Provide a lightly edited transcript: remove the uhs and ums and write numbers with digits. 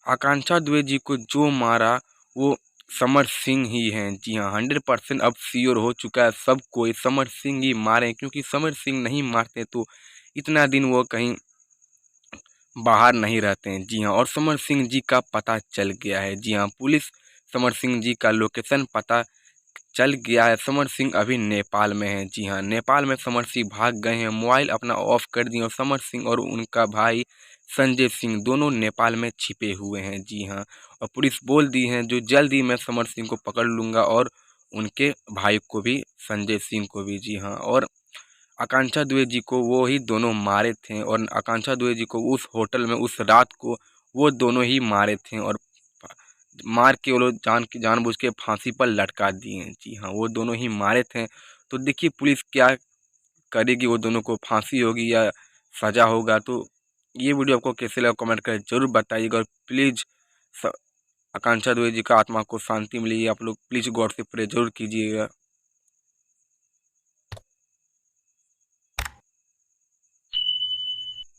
आकांक्षा दुबे जी को जो मारा वो समर सिंह ही हैं। जी हाँ, 100% अब श्योर हो चुका है सब कोई, समर सिंह ही मारे, क्योंकि समर सिंह नहीं मारते तो इतना दिन वो कहीं बाहर नहीं रहते हैं। जी हाँ, और समर सिंह जी का पता चल गया है। जी हाँ, पुलिस समर सिंह जी का लोकेशन पता चल गया है। समर सिंह अभी नेपाल में है। जी हाँ, नेपाल में समर सिंह भाग गए हैं, मोबाइल अपना ऑफ कर दिए और समर सिंह और उनका भाई संजय सिंह दोनों नेपाल में छिपे हुए हैं। जी हाँ, और पुलिस बोल दी है जो जल्दी मैं समर सिंह को पकड़ लूँगा और उनके भाई को भी, संजय सिंह को भी। जी हाँ, और आकांक्षा दुबे जी को वो ही दोनों मारे थे और आकांक्षा दुबे जी को उस होटल में उस रात को वो दोनों ही मारे थे और मार के वो लोग जानबूझ के फांसी पर लटका दिए हैं। जी हाँ, वो दोनों ही मारे थे। तो देखिए पुलिस क्या करेगी, वो दोनों को फांसी होगी या सज़ा होगा। तो ये वीडियो आपको कैसे लगा कमेंट कर ज़रूर बताइएगा और प्लीज़ आकांक्षा दुबे जी का आत्मा को शांति मिले, आप लोग प्लीज़ गॉड से प्रे जरूर कीजिएगा।